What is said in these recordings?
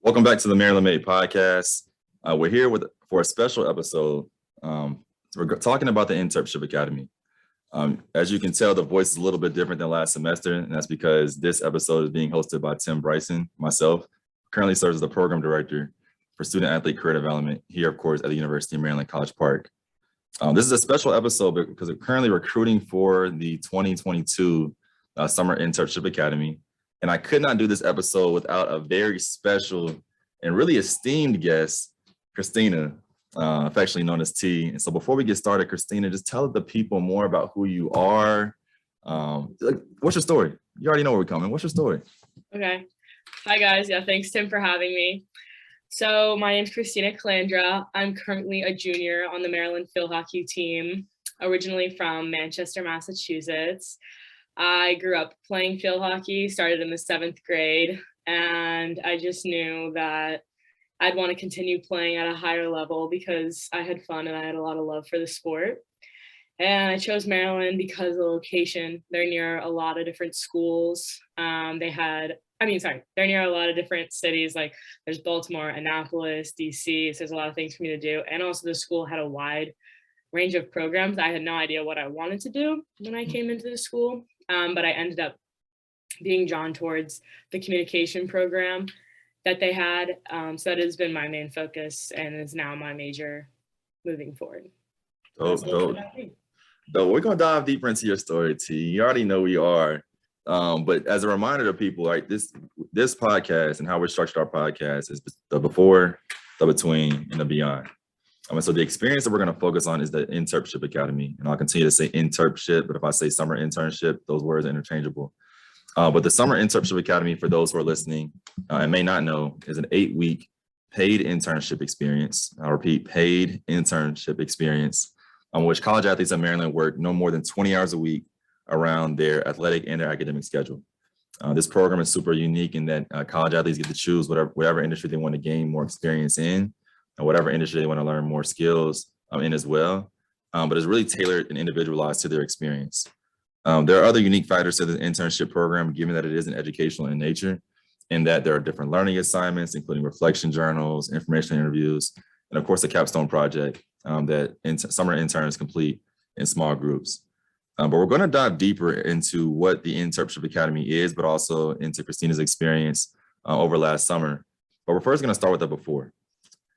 Welcome back to the Maryland Made podcast. We're here for a special episode. We're talking about the InTERPship Academy. As you can tell, the voice is a little bit different than last semester, and that's because this episode is being hosted by Tim Bryson, myself, currently serves as the program director for student athlete career development here, of course, at the University of Maryland, College Park. This is a special episode because we're currently recruiting for the 2022 Summer InTERPship Academy. And I could not do this episode without a very special and really esteemed guest, Christina, affectionately known as T. And so before we get started, Christina, just tell the people more about who you are. What's your story? You already know where we're coming. What's your story? Okay. Hi, guys. Yeah, thanks, Tim, for having me. So my name's Christina Calandra. I'm currently a junior on the Maryland field hockey team, originally from Manchester, Massachusetts. I grew up playing field hockey, started in the 7th grade, and I just knew that I'd want to continue playing at a higher level because I had fun and I had a lot of love for the sport. And I chose Maryland because of the location. They're near a lot of different schools. They're near a lot of different cities, like there's Baltimore, Annapolis, DC, so there's a lot of things for me to do. And also the school had a wide range of programs. I had no idea what I wanted to do when I came into the school. But I ended up being drawn towards the communication program that they had. So that has been my main focus and is now my major moving forward. We're going to dive deeper into your story, T. You already know we are. But as a reminder to people, like this podcast and how we structured our podcast is the before, the between, and the beyond. So the experience that we're going to focus on is the InTERPship Academy. And I'll continue to say InTERPship, but if I say summer internship, those words are interchangeable. But the Summer InTERPship Academy, for those who are listening and may not know, is an 8-week paid internship experience. I repeat, paid internship experience on which college athletes in Maryland work no more than 20 hours a week around their athletic and their academic schedule. This program is super unique in that college athletes get to choose whatever industry they want to gain more experience in, and whatever industry they want to learn more skills in as well, but it's really tailored and individualized to their experience. There are other unique factors to the internship program, given that it isn't educational in nature, and that there are different learning assignments, including reflection journals, informational interviews, and of course, the capstone project that summer interns complete in small groups. But we're going to dive deeper into what the InTERPship Academy is, but also into Christina's experience over last summer. But we're first going to start with the before.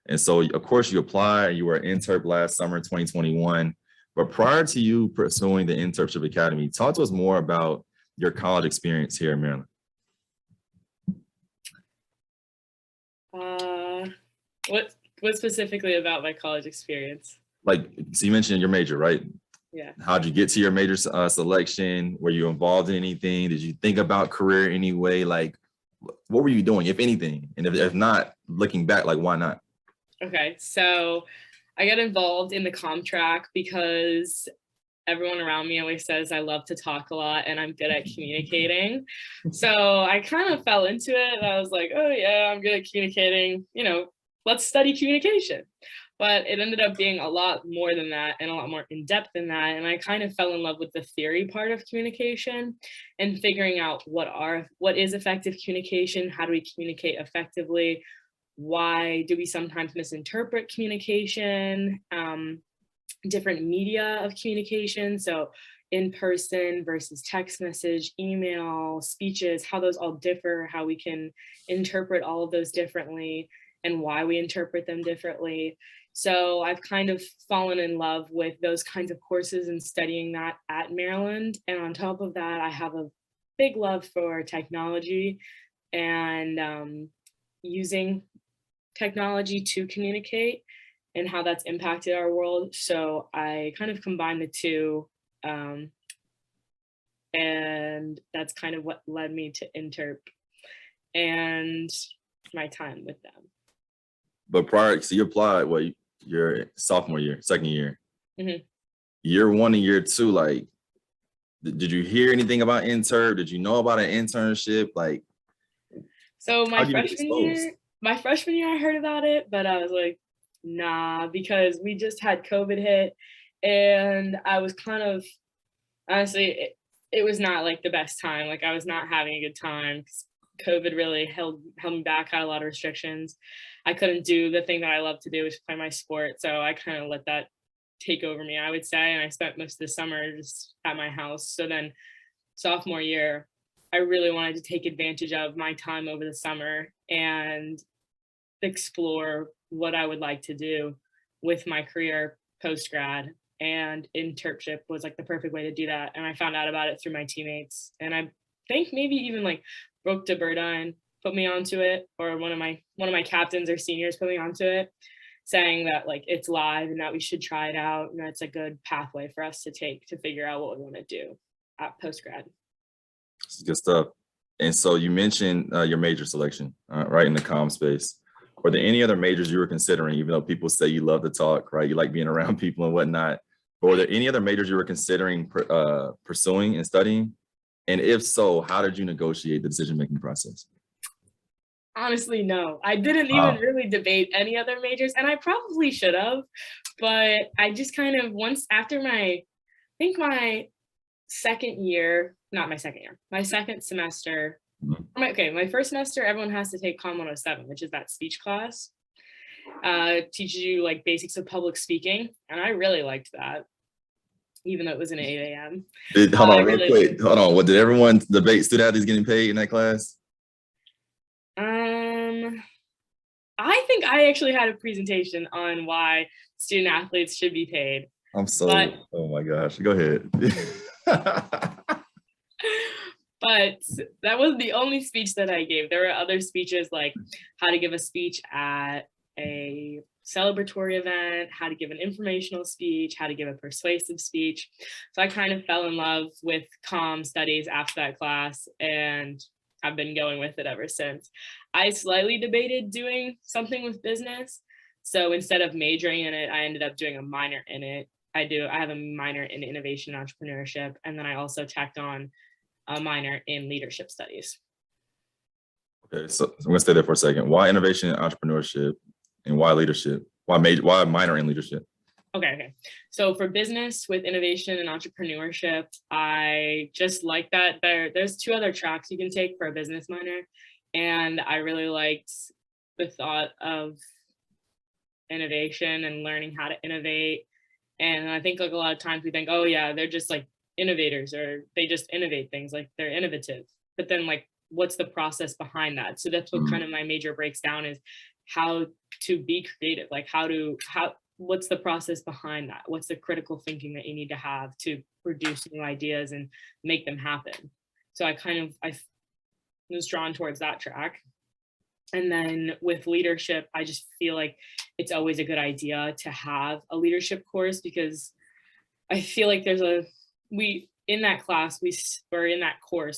And so, of course, you applied, you were an InTERP last summer, 2021. But prior to you pursuing the InTERPship Academy, talk to us more about your college experience here in Maryland. What specifically about my college experience? So you mentioned your major, right? Yeah. How'd you get to your major selection? Were you involved in anything? Did you think about career anyway? What were you doing, if anything? And if not, looking back, why not? Okay, so I got involved in the comm track because everyone around me always says I love to talk a lot and I'm good at communicating. So I kind of fell into it and I was like, oh yeah, I'm good at communicating, let's study communication. But it ended up being a lot more than that and a lot more in depth than that. And I kind of fell in love with the theory part of communication and figuring out what is effective communication, how do we communicate effectively, why do we sometimes misinterpret communication, different media of communication, so in person versus text message, email, speeches, how those all differ, how we can interpret all of those differently and why we interpret them differently. So I've kind of fallen in love with those kinds of courses and studying that at Maryland. And on top of that, I have a big love for technology and using technology to communicate and how that's impacted our world. So I kind of combined the two, and that's kind of what led me to InTERP and my time with them. But so you applied, your sophomore year, second year. Mm-hmm. Year 1 and year 2, did you hear anything about InTERP? Did you know about an internship? So my freshman year, I heard about it, but I was like, nah, because we just had COVID hit and I was kind of, honestly, it was not the best time. I was not having a good time. COVID really held me back, had a lot of restrictions. I couldn't do the thing that I love to do, which is play my sport. So I kind of let that take over me, I would say. And I spent most of the summer just at my house. So then sophomore year, I really wanted to take advantage of my time over the summer and explore what I would like to do with my career post grad. And Internships was like the perfect way to do that. And I found out about it through my teammates. And I think maybe even like Brooke DeBurdine put me onto it, or one of my captains or seniors put me onto it, saying that like it's live and that we should try it out. And that's a good pathway for us to take to figure out what we want to do at post grad. This is good stuff. And so you mentioned your major selection, right, in the comm space. Were there any other majors you were considering, even though people say you love to talk, right? You like being around people and whatnot. But were there any other majors you were considering pursuing and studying? And if so, how did you negotiate the decision-making process? Honestly, no. I didn't even really debate any other majors, and I probably should have. But I just kind of, once after my second year, not my second year, my second semester, my first semester, everyone has to take Comm 107, which is that speech class. Teaches you like basics of public speaking, and I really liked that, even though it was an 8 a.m. Hold on, real quick. Hold on. What did everyone debate? Student athletes getting paid in that class? I think I actually had a presentation on why student athletes should be paid. Oh my gosh. Go ahead. But that was the only speech that I gave. There were other speeches like how to give a speech at a celebratory event, how to give an informational speech, how to give a persuasive speech. So I kind of fell in love with comm studies after that class, and I've been going with it ever since. I slightly debated doing something with business. So instead of majoring in it, I ended up doing a minor in it. I have a minor in Innovation and Entrepreneurship, and then I also tacked on a minor in leadership studies. Okay, so I'm gonna stay there for a second. Why innovation and entrepreneurship, and why leadership? Why minor in leadership? Okay. So for business with innovation and entrepreneurship, I just like that there's two other tracks you can take for a business minor, and I really liked the thought of innovation and learning how to innovate. And I think like a lot of times we think, oh yeah, they're just like innovators, or they just innovate things, like they're innovative. But then like, what's the process behind that? So that's what kind of my major breaks down, is how to be creative. Like what's the process behind that? What's the critical thinking that you need to have to produce new ideas and make them happen? So I was drawn towards that track. And then with leadership, I just feel like it's always a good idea to have a leadership course, because I feel like in that course,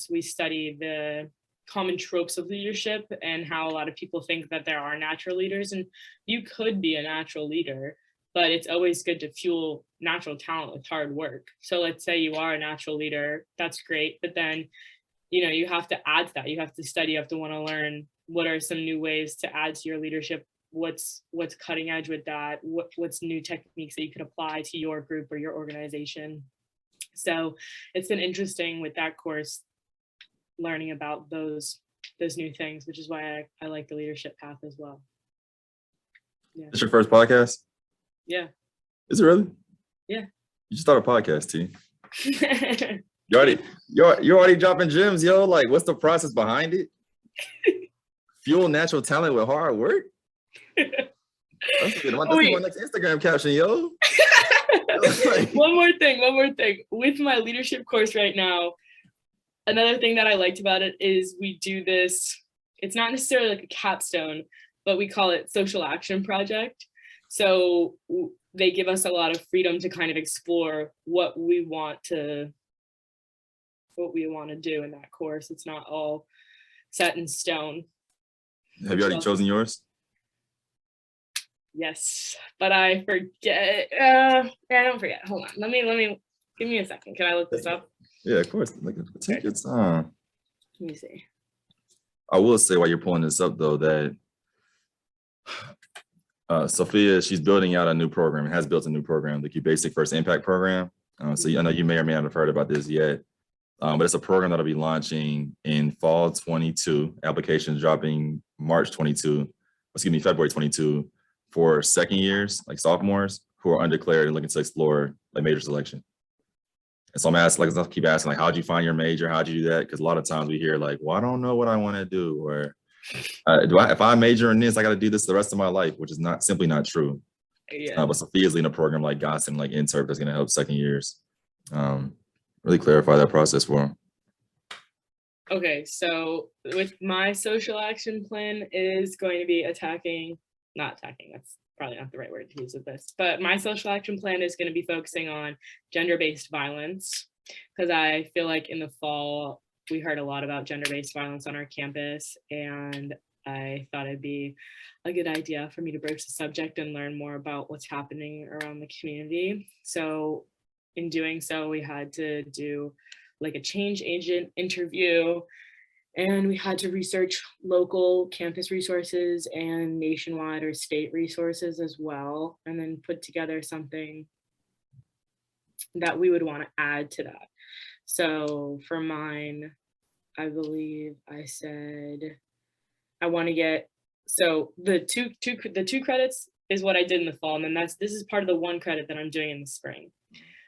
we study the common tropes of leadership and how a lot of people think that there are natural leaders, and you could be a natural leader, but it's always good to fuel natural talent with hard work. So let's say you are a natural leader, that's great, but then, you have to add to that. You have to study, you have to want to learn what are some new ways to add to your leadership, what's cutting edge with that, what's new techniques that you could apply to your group or your organization. So it's been interesting with that course, learning about those new things, which is why I like the leadership path as well. Yeah. It's your first podcast? Yeah. Is it really? Yeah. You just started a podcast, T. You're already dropping gems, yo. Like, what's the process behind it? Fuel natural talent with hard work? That's my next Instagram caption, yo. One more thing. With my leadership course right now, another thing that I liked about it is we do this, it's not necessarily like a capstone, but we call it social action project. So they give us a lot of freedom to kind of explore what we want to do in that course. It's not all set in stone. Have you already chosen yours? Yes, but I forget. I don't forget. Hold on. Let me give me a second. Can I look this up? Yeah, of course. Take your time. Let me see. I will say while you're pulling this up though, that Sophia, she's building out a new program, has built a new program, the Basic First Impact program. So I know you may or may not have heard about this yet. But it's a program that'll be launching in fall 22, applications dropping March 22, February 22, for second years, like sophomores who are undeclared and looking to explore like major selection. And so I'm asking, like, I keep asking, like, how'd you find your major? How'd you do that? Because a lot of times we hear like, well, I don't know what I want to do, or if I major in this, I got to do this the rest of my life, which is simply not true. Yeah. But Sophia's leading a program like Gossen, like InTERP, that's going to help second years really clarify that process for them. Okay, so with my social action plan is going to be not attacking, that's probably not the right word to use with this, but my social action plan is going to be focusing on gender-based violence, because I feel like in the fall, we heard a lot about gender-based violence on our campus, and I thought it'd be a good idea for me to broach the subject and learn more about what's happening around the community. So in doing so, we had to do like a change agent interview, and we had to research local campus resources and nationwide or state resources as well, and then put together something that we would want to add to that. So for mine, I believe I said I want to get, so the two credits is what I did in the fall, and then this is part of the one credit that I'm doing in the spring.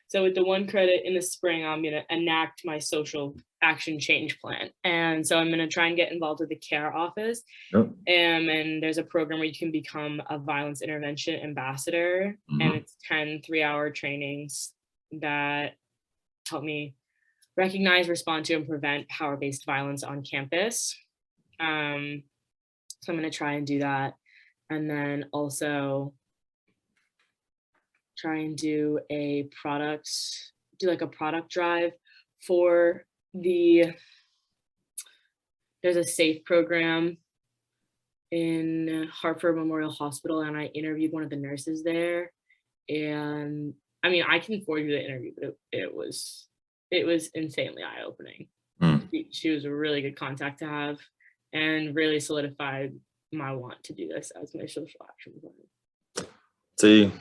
So with the one credit in the spring, I'm going to enact my social action change plan. And so I'm going to try and get involved with the CARE office. Yep. And there's a program where you can become a violence intervention ambassador. And it's 10 3-hour trainings that help me recognize, respond to, and prevent power-based violence on campus. So I'm going to try and do that. And then also try and do a product drive for there's a SAFE program in Hartford Memorial Hospital, and I interviewed one of the nurses there. And I mean, I can forward you the interview, but it was insanely eye-opening. She was a really good contact to have and really solidified my want to do this as my social action plan. See,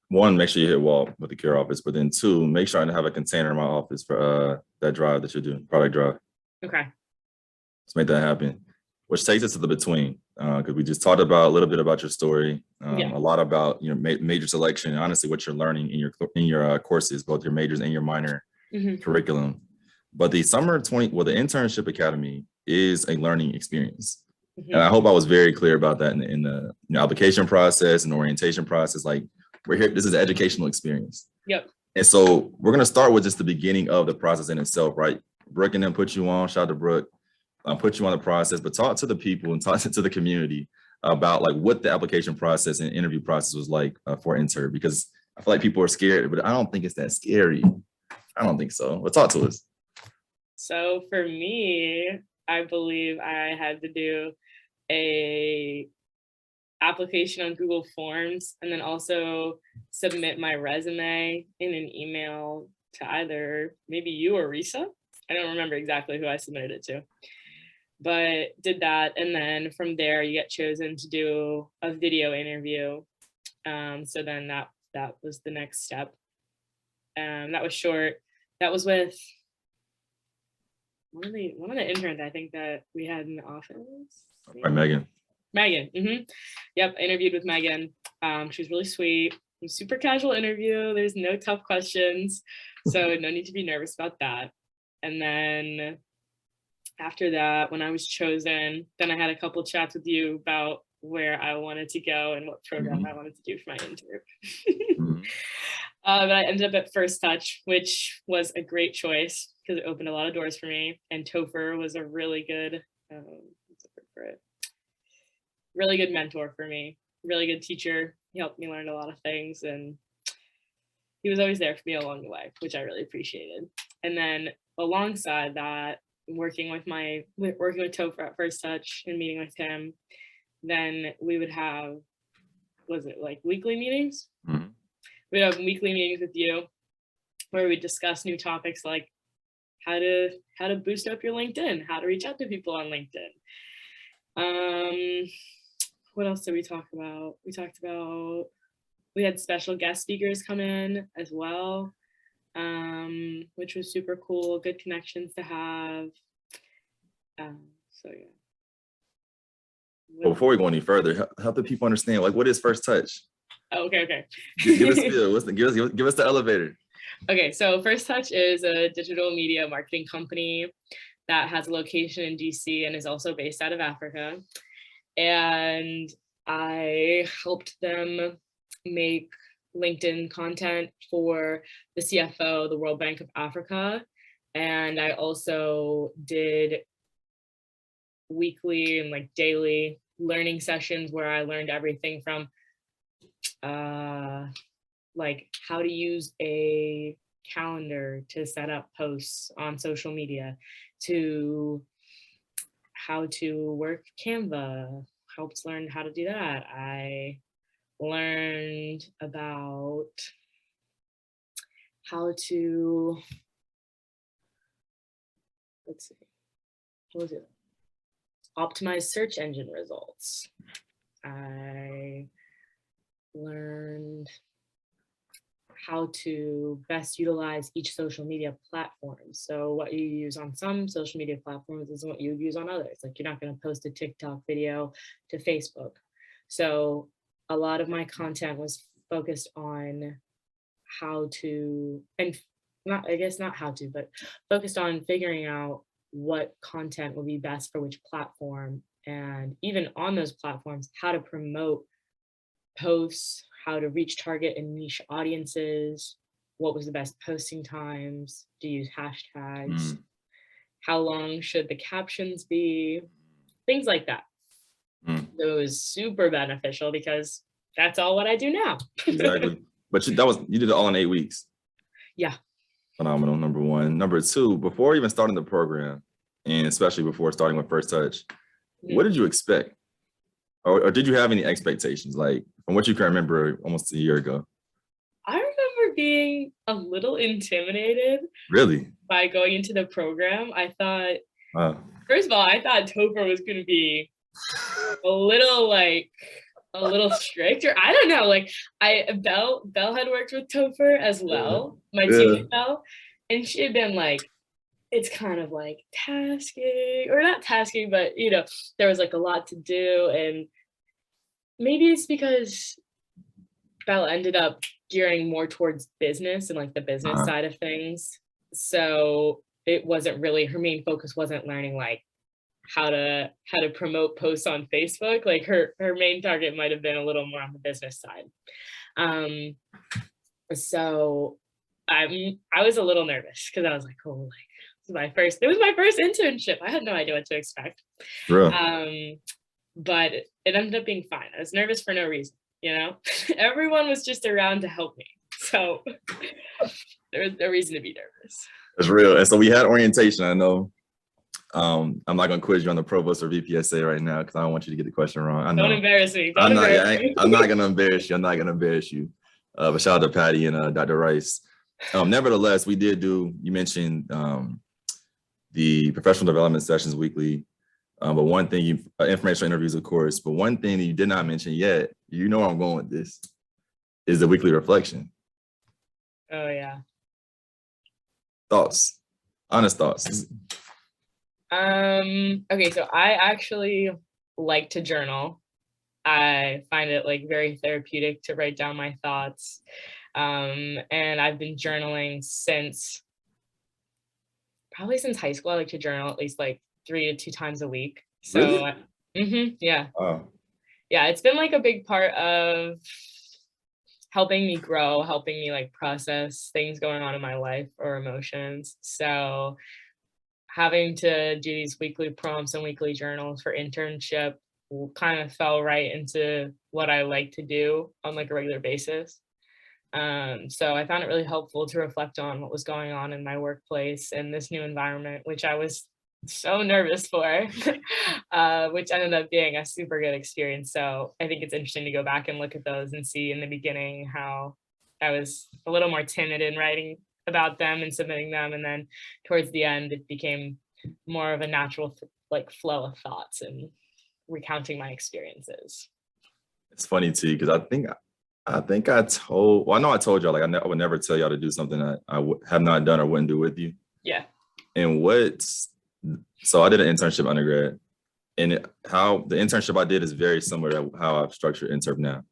one, make sure you hit wall with the CARE office, but then two, make sure I have a container in my office for that drive that you're doing, product drive. Okay. Let's make that happen. Which takes us to the between, because we just talked about a little bit about your story, a lot about major selection, and honestly what you're learning in your courses, both your majors and your minor curriculum. But the the Internship Academy is a learning experience. And I hope I was very clear about that in the application process and orientation process. Like, we're here, this is an educational experience. Yep. And so we're going to start with just the beginning of the process in itself, right? Brooke and then put you on, shout out to Brooke, put you on the process, but talk to the people and talk to the community about like what the application process and interview process was like for intern, because I feel like people are scared, but I don't think it's that scary. I don't think so. But talk to us. So for me, I believe I had to do a application on Google Forms, and then also submit my resume in an email to either maybe you or Risa. I don't remember exactly who I submitted it to, but did that. And then from there you get chosen to do a video interview. So then that was the next step. That was short. That was with one of the interns I think that we had in the office. Right, Megan. Yep, I interviewed with Megan. She was really sweet. It was a super casual interview. There's no tough questions, so no need to be nervous about that. And then after that, when I was chosen, then I had a couple chats with you about where I wanted to go and what program I wanted to do for my intern. But I ended up at First Touch, which was a great choice because it opened a lot of doors for me. And Topher was a really good, really good mentor for me, really good teacher. He helped me learn a lot of things, and he was always there for me along the way, which I really appreciated. And then alongside that, working with Topher at First Touch and meeting with him, then we would have, was it like weekly meetings? We'd have weekly meetings with you where we discuss new topics like how to boost up your LinkedIn, how to reach out to people on LinkedIn. What else did we talk about? We had special guest speakers come in as well. which was super cool, good connections to have. So yeah. Well, before we go any further, help the people understand, like, what is First Touch? Oh, okay. Give us give us the elevator. Okay, so First Touch is a digital media marketing company that has a location in DC and is also based out of Africa. And I helped them make LinkedIn content for the CFO, the World Bank of Africa. And I also did weekly and like daily learning sessions where I learned everything from like how to use a calendar to set up posts on social media, to how to work Canva, helped learn how to do that. I learned about how to, let's see, what was it? Optimize search engine results. I learned how to best utilize each social media platform. So what you use on some social media platforms isn't what you would use on others. Like you're not going to post a TikTok video to Facebook. So a lot of my content was focused on how to, and not, I guess not how to, but focused on figuring out what content will be best for which platform. And even on those platforms, how to promote posts, how to reach target and niche audiences, what was the best posting times, to use hashtags, how long should the captions be, things like that. So it was super beneficial because that's all what I do now. Exactly. But you did it all in 8 weeks. Yeah. Phenomenal, number one. Number two, before even starting the program, and especially before starting with First Touch, what did you expect? Or did you have any expectations, like from what you can remember almost a year ago? I remember being a little intimidated. Really? By going into the program. I thought, first of all, I thought Topher was going to be a little strict, or I don't know. Like Belle had worked with Topher as well, my teammate Belle, and she had been like, it's kind of like tasking, or not tasking, but you know, there was like a lot to do, and maybe it's because Belle ended up gearing more towards business and like the business side of things. So it wasn't really, her main focus wasn't learning like how to promote posts on Facebook. Like her main target might have been a little more on the business side. So I was a little nervous because I was like, oh, like it was my first internship. I had no idea what to expect. But it ended up being fine. I was nervous for no reason, you know? Everyone was just around to help me. So there was no reason to be nervous. That's real. And so we had orientation. I know I'm not going to quiz you on the provost or VPSA right now because I don't want you to get the question wrong. I know. Don't embarrass me. I'm not going to embarrass you. I'm not going to embarrass you. But shout out to Patty and Dr. Rice. Nevertheless, we did do, you mentioned the professional development sessions weekly. But one thing, informational interviews, of course, but one thing that you did not mention yet, you know where I'm going with this, is the weekly reflection. Oh, yeah. Thoughts, honest thoughts. Okay, so I actually like to journal. I find it like very therapeutic to write down my thoughts. And I've been journaling probably since high school. I like to journal at least like 3 to 2 times a week. So really? Yeah. Wow. Yeah, it's been like a big part of helping me grow, helping me like process things going on in my life or emotions. So having to do these weekly prompts and weekly journals for internship kind of fell right into what I like to do on like a regular basis. So I found it really helpful to reflect on what was going on in my workplace and this new environment, which I was so nervous for, which ended up being a super good experience. So I think it's interesting to go back and look at those and see in the beginning how I was a little more timid in writing about them and submitting them. And then towards the end, it became more of a natural like flow of thoughts and recounting my experiences. It's funny too, because I think I think I know I told y'all, like, I would never tell y'all to do something that have not done or wouldn't do with you. Yeah. And so I did an internship undergrad, and how the internship I did is very similar to how I've structured Interp now.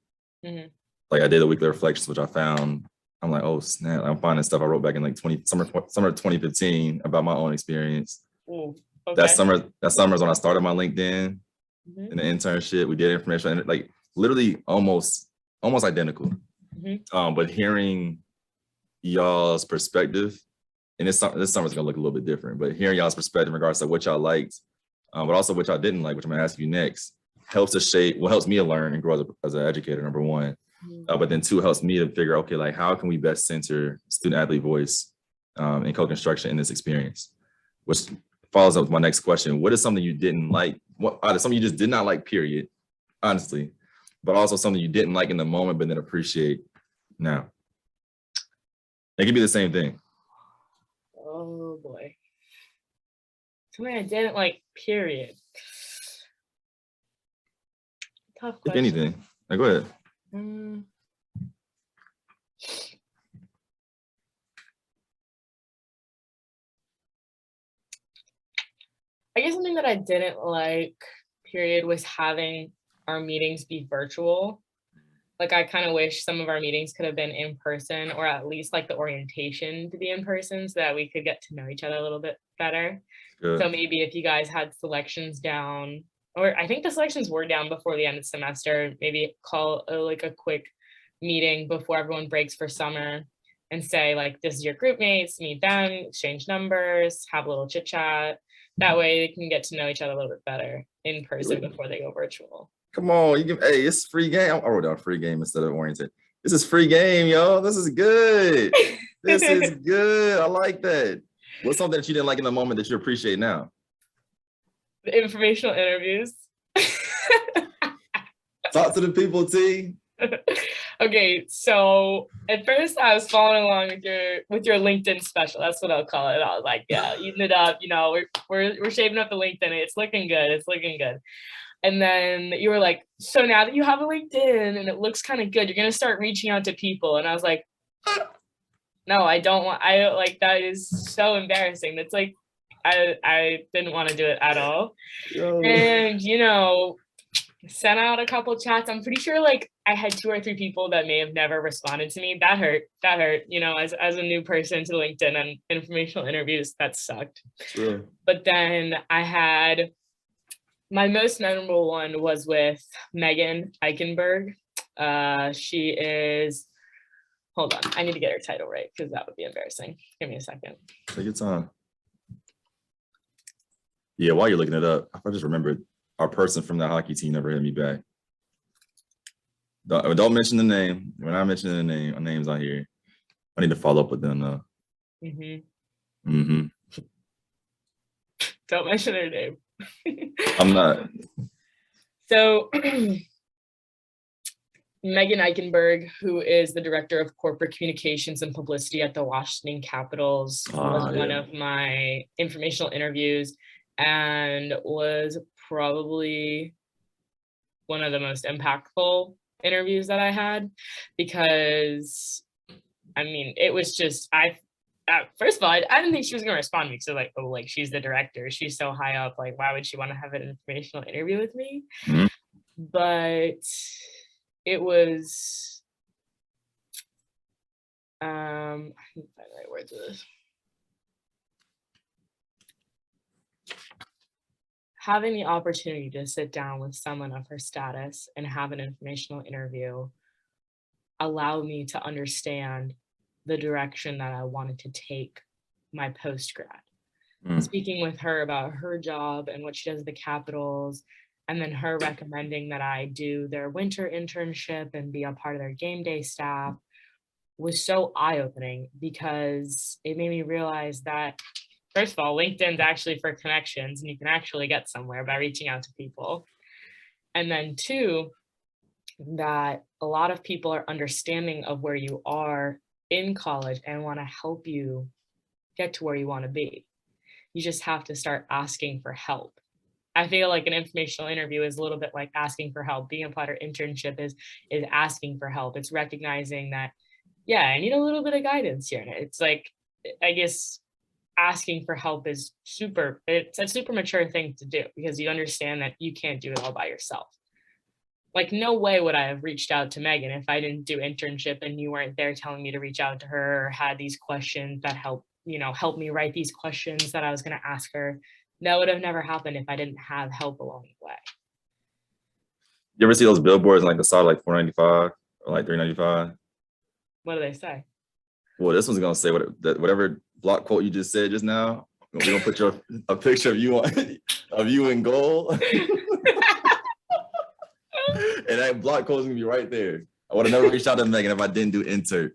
Mm-hmm. Like I did a weekly reflections, which I found, I'm like, oh snap, I'm finding stuff I wrote back in like summer 2015 about my own experience. Ooh, okay. That summer is when I started my LinkedIn Mm-hmm. in the internship. We did information, like literally almost identical. Mm-hmm. But hearing y'all's perspective, and this summer's gonna look a little bit different, but hearing y'all's perspective in regards to what y'all liked, but also what y'all didn't like, which I'm gonna ask you next, helps me to learn and grow as an educator, number one. But then two, helps me to figure, okay, like how can we best center student athlete voice in co-construction in this experience? Which follows up with my next question. What is something you didn't like? What something you just did not like, period, honestly, but also something you didn't like in the moment, but then appreciate now? It could be the same thing. Oh boy. Something I didn't like, period. Tough question. If anything, go ahead. I guess something that I didn't like, period, was having our meetings be virtual. Like I kind of wish some of our meetings could have been in person, or at least like the orientation to be in person so that we could get to know each other a little bit better. Good. So maybe if you guys had selections down, or I think the selections were down before the end of the semester, maybe call like a quick meeting before everyone breaks for summer and say like, this is your group mates, meet them, exchange numbers, have a little chit chat. That way they can get to know each other a little bit better in person before they go virtual. Come on, hey, it's free game. I wrote down free game instead of oriented. This is free game, yo. This is good. This is good. I like that. What's something that you didn't like in the moment that you appreciate now? The informational interviews. Talk to the people, T. Okay, so at first I was following along with your LinkedIn special. That's what I'll call it. I was like, yeah, eating it up. You know, we're shaping up the LinkedIn. It's looking good. It's looking good. And then you were like, so now that you have a LinkedIn and it looks kind of good, you're gonna start reaching out to people. And I was like, no, I don't want. That is so embarrassing. That's like, I didn't want to do it at all. Yo. And sent out a couple chats. I'm pretty sure like I had 2 or 3 people that may have never responded to me. That hurt. As a new person to LinkedIn and informational interviews, that sucked. Sure. But then I had my most memorable one was with Megan Eichenberg. She is, hold on, I need to get her title right because that would be embarrassing. Give me a second. Take your time. Yeah, while you're looking it up, I just remembered our person from the hockey team never hit me back. Don't mention the name. When I mention the name, our name's on here. I need to follow up with them though. Don't mention their name. I'm not. So Megan Eichenberg, who is the director of corporate communications and publicity at the Washington Capitals, was one of my informational interviews and was probably one of the most impactful interviews that I had, because I mean, it was just, first of all, I didn't think she was going to respond to me, because like, oh, like she's the director, she's so high up, like why would she want to have an informational interview with me? Mm-hmm. But it was, I can't find the right words for this. Having the opportunity to sit down with someone of her status and have an informational interview allowed me to understand the direction that I wanted to take my post-grad. Speaking with her about her job and what she does at the Capitals, and then her recommending that I do their winter internship and be a part of their game day staff was so eye-opening, because it made me realize that, first of all, LinkedIn's actually for connections, and you can actually get somewhere by reaching out to people. And then 2, that a lot of people are understanding of where you are in college and want to help you get to where you want to be. You just have to start asking for help. I feel like an informational interview is a little bit like asking for help. Being applied or internship is asking for help. It's recognizing that, yeah, I need a little bit of guidance here. And it's like, I guess asking for help is it's a super mature thing to do, because you understand that you can't do it all by yourself. Like, no way would I have reached out to Megan if I didn't do internship and you weren't there telling me to reach out to her, or had these questions that help me write these questions that I was going to ask her. That would have never happened if I didn't have help along the way. You ever see those billboards like the side like $4.95 or like $3.95? What do they say? Well, this one's gonna say whatever block quote you just said just now. We're gonna put a picture of you in gold. And that block quote is gonna be right there. I would have never reached out to Megan if I didn't do Intern.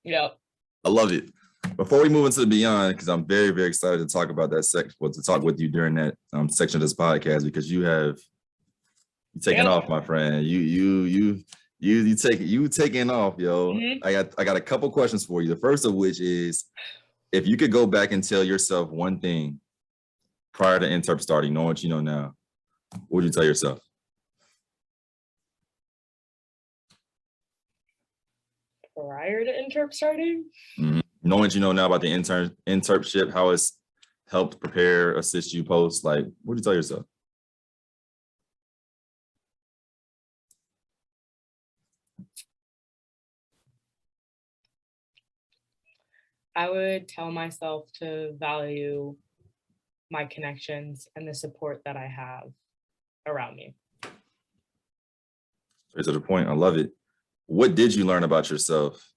Yep. I love it. Before we move into the beyond, because I'm very, very excited to talk about that section, to talk with you during that section of this podcast, because you taking off, my friend. You taking off, yo. Mm-hmm. I got a couple questions for you. The first of which is, if you could go back and tell yourself one thing prior to Interp starting, knowing what you know now, what would you tell yourself? Prior to Interp starting? Mm-hmm. Knowing what you know now about the internship, how it's helped prepare, assist you post, like, what would you tell yourself? I would tell myself to value my connections and the support that I have around me. Straight to the point. I love it. What did you learn about yourself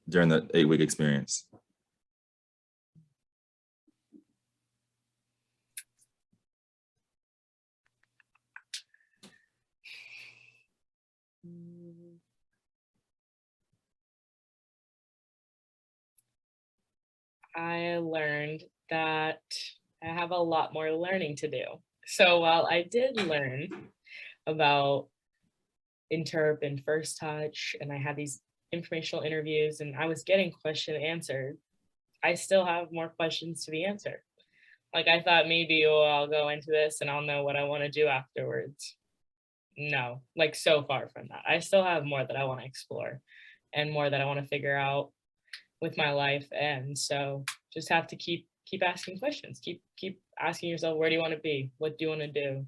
during the 8-week experience? I learned that I have a lot more learning to do. So while I did learn about Interp and First Touch, and I had these informational interviews and I was getting question answered, I still have more questions to be answered. Like, I thought maybe, I'll go into this and I'll know what I want to do afterwards. No, like, so far from that. I still have more that I want to explore and more that I want to figure out with my life. And so just have to keep asking questions, keep asking yourself, where do you want to be? What do you want to do?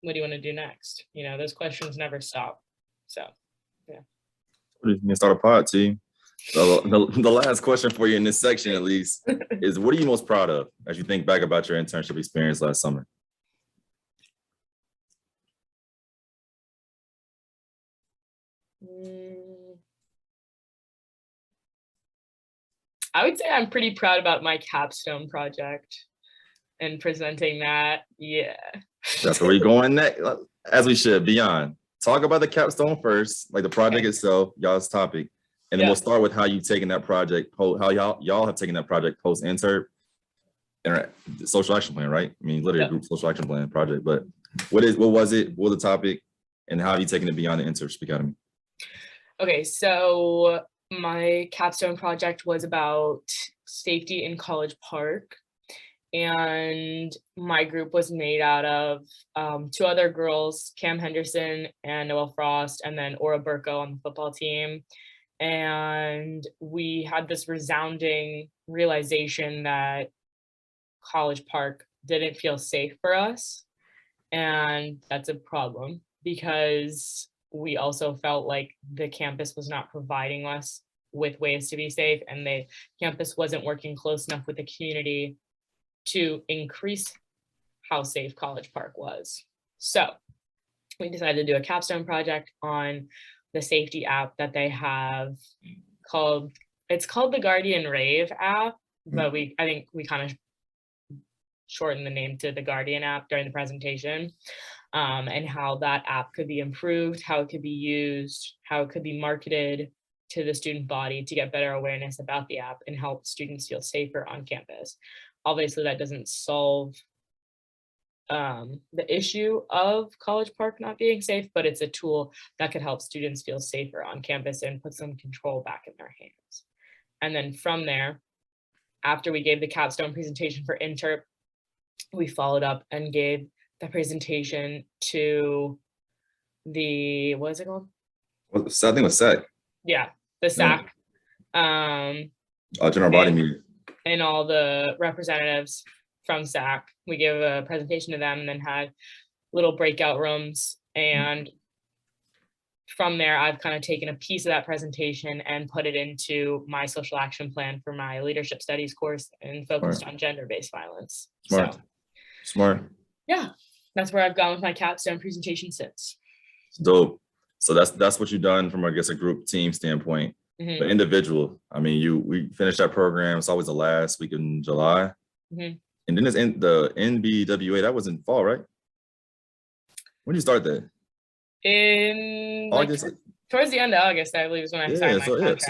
What do you want to do next? Those questions never stop. So, yeah. You can start a pod team. So the last question for you in this section, at least, is what are you most proud of as you think back about your internship experience last summer? I would say I'm pretty proud about my capstone project and presenting that. Yeah. That's where we're going next, as we should. Beyond. Talk about the capstone first, like the project itself, y'all's topic. And then we'll start with how you've taken that project, how y'all have taken that project post-Interp and social action plan, right? I mean, literally a group social action plan project. But what was it? What was the topic? And how have you taken it beyond the InTERPship Academy? Okay, so my capstone project was about safety in College Park. And my group was made out of 2 other girls, Cam Henderson and Noelle Frost, and then Aura Burko on the football team. And we had this resounding realization that College Park didn't feel safe for us. And that's a problem, because we also felt like the campus was not providing us with ways to be safe, and the campus wasn't working close enough with the community to increase how safe College Park was. So we decided to do a capstone project on the safety app that they have it's called the Guardian Rave app, but I think we kind of shortened the name to the Guardian app during the presentation, and how that app could be improved, how it could be used, how it could be marketed to the student body to get better awareness about the app and help students feel safer on campus. Obviously, that doesn't solve the issue of College Park not being safe, but it's a tool that could help students feel safer on campus and put some control back in their hands. And then from there, after we gave the capstone presentation for Interp, we followed up and gave the presentation to the, what is it called? Well, so I think it was SAC. Yeah, the SAC. General body meeting. And all the representatives from SAC. We gave a presentation to them and then had little breakout rooms. And from there, I've kind of taken a piece of that presentation and put it into my social action plan for my leadership studies course and focused on gender-based violence. Smart. Yeah, that's where I've gone with my capstone presentation since. Dope. So that's what you've done from, I guess, a group team standpoint. But individual, I mean, we finished that program. It's always the last week in July. And then there's the NBWA, that was in fall, right? When did you start that? In August? Like, towards the end of August, I believe is when I signed my contract.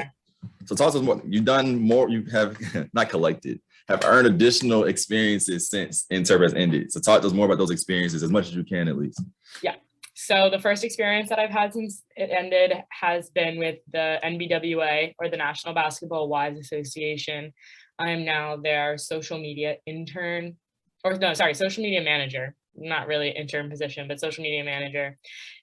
So talk to us more. You've done more, you have not collected, have earned additional experiences since Interp has ended. So talk to us more about those experiences as much as you can, at least. Yeah. So the first experience that I've had since it ended has been with the NBWA, or the National Basketball Wives Association. I am now their social media intern, social media manager. Not really intern position, but social media manager.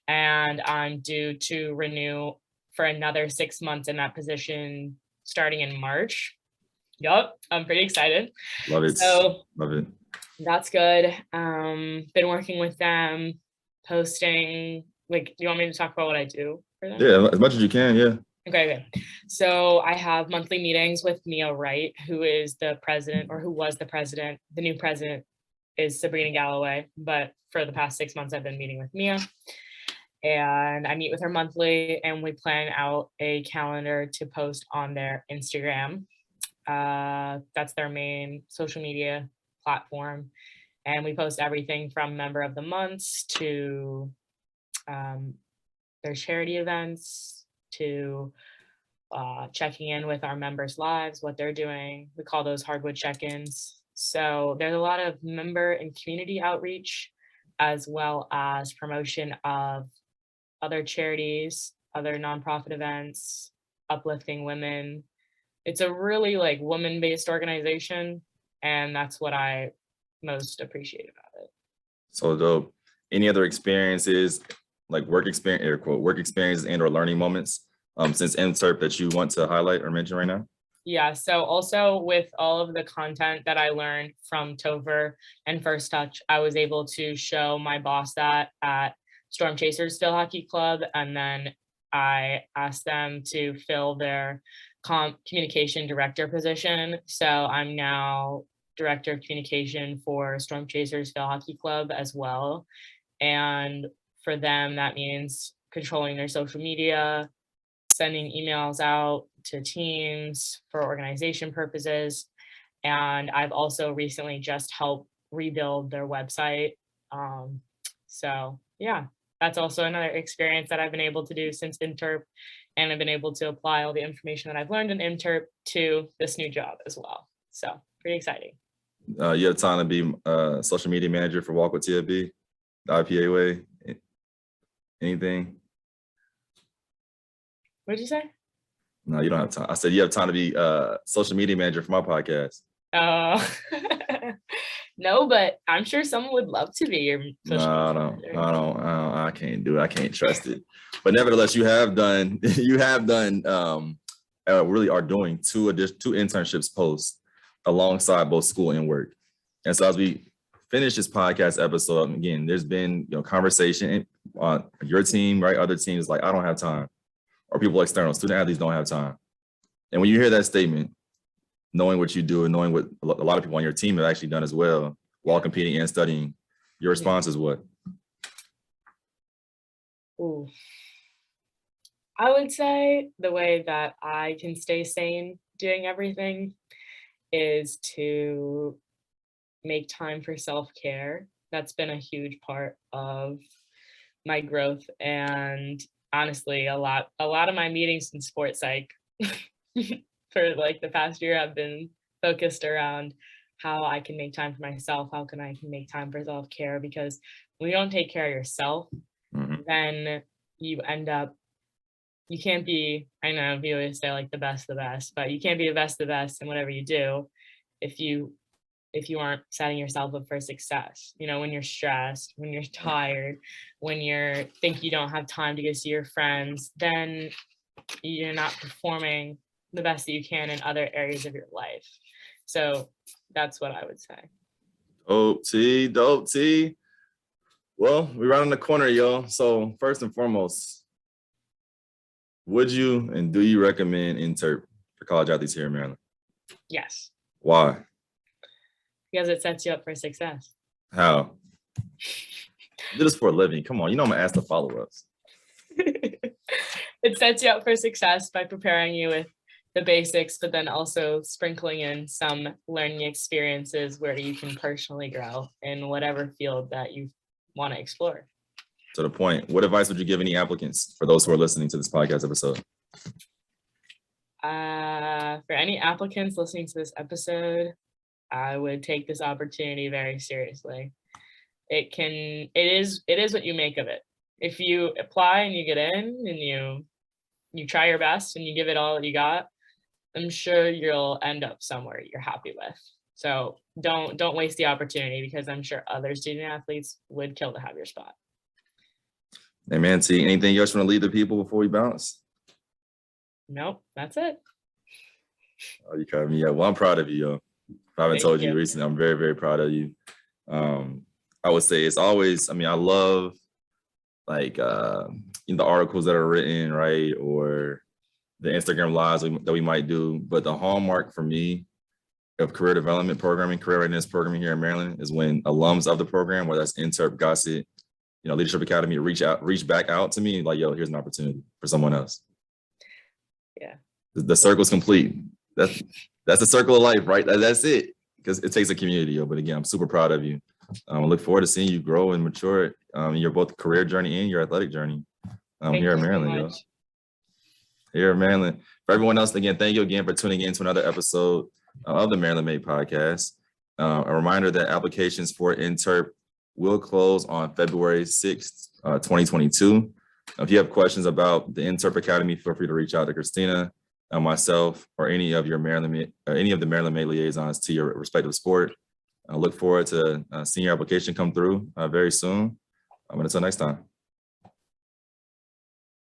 And I'm due to renew for another 6 months in that position starting in March. Yup, I'm pretty excited. Love it. So love it. That's good. Been working with them, posting. Like, do you want me to talk about what I do for them? Yeah, as much as you can, yeah. Okay. So I have monthly meetings with Mia Wright, who is the president, or who was the president. The new president is Sabrina Galloway, but for the past 6 months, I've been meeting with Mia. And I meet with her monthly, and we plan out a calendar to post on their Instagram. That's their main social media platform. And we post everything from member of the months to their charity events to checking in with our members' lives, what they're doing. We call those hardwood check-ins. So there's a lot of member and community outreach, as well as promotion of other charities, other nonprofit events, uplifting women. It's a really woman-based organization, and that's what I most appreciate about it. So dope. Any other experiences, like work experience, air quote, work experiences and or learning moments since Interp that you want to highlight or mention right now? Yeah, so also with all of the content that I learned from Topher and First Touch, I was able to show my boss that at Storm Chasers Field Hockey Club, and then I asked them to fill their communication director position. So I'm now director of communication for Storm Chasers Field Hockey Club as well. And for them, that means controlling their social media, sending emails out to teams for organization purposes. And I've also recently just helped rebuild their website. So yeah, that's also another experience that I've been able to do since Interp, and I've been able to apply all the information that I've learned in Interp to this new job as well. So pretty exciting. You have time to be social media manager for Walk with TFB, the IPA way? Anything? What did you say? No, you don't have time. I said you have time to be social media manager for my podcast. Oh, no, but I'm sure someone would love to be your social media manager. I can't do it. I can't trust it. But nevertheless, you have done, really are doing two internships posts alongside both school and work. And so as we finish this podcast episode, again, there's been conversation on your team, right? Other teams like, I don't have time. Or people external, student athletes don't have time. And when you hear that statement, knowing what you do and knowing what a lot of people on your team have actually done as well while competing and studying, your response is what? Ooh. I would say the way that I can stay sane doing everything is to make time for self-care. That's been a huge part of my growth, and honestly, a lot of my meetings in sports psych for the past year have been focused around how I can make time for myself, how can I make time for self-care, because when you don't take care of yourself, then you end up, you can't be, I know we always say the best, but you can't be the best in whatever you do if you if you aren't setting yourself up for success. You know, when you're stressed, when you're tired, when you think you don't have time to go see your friends, then you're not performing the best that you can in other areas of your life. So that's what I would say. Dope T. Well, we're right on the corner, y'all. So first and foremost, would you and do you recommend Interp for college athletes here in Maryland? Yes. Why? Because it sets you up for success. How? Do this for a living. Come on, you know I'm gonna ask the follow-ups. It sets you up for success by preparing you with the basics, but then also sprinkling in some learning experiences where you can personally grow in whatever field that you want to explore. To the point, what advice would you give any applicants for those who are listening to this podcast episode? For any applicants listening to this episode, I would take this opportunity very seriously. It is what you make of it. If you apply and you get in and you try your best and you give it all that you got, I'm sure you'll end up somewhere you're happy with. So don't waste the opportunity, because I'm sure other student athletes would kill to have your spot. Hey man, T, anything else you want to leave the people before we bounce? Nope, that's it. Oh, you covered me up. Well, I'm proud of you, yo. If I haven't told you recently, I'm very, very proud of you. I would say it's always, I love like the articles that are written, right? Or the Instagram lives that we might do. But the hallmark for me of career development programming, career readiness programming here in Maryland is when alums of the program, whether that's InTERP, Gossett, Leadership Academy, reach back out to me like, yo, here's an opportunity for someone else. Yeah. The circle's complete. That's the circle of life, right? That's it. Because it takes a community, yo. But again, I'm super proud of you. I look forward to seeing you grow and mature in your both career journey and your athletic journey here in Maryland, yo. Here in Maryland. For everyone else, again, thank you again for tuning in to another episode of the Maryland Made podcast. A reminder that applications for InTERP will close on February 6th, 2022. If you have questions about the InTERP Academy, feel free to reach out to Christina, myself, or any of the Maryland Made liaisons to your respective sport. I look forward to seeing your application come through very soon. Until next time.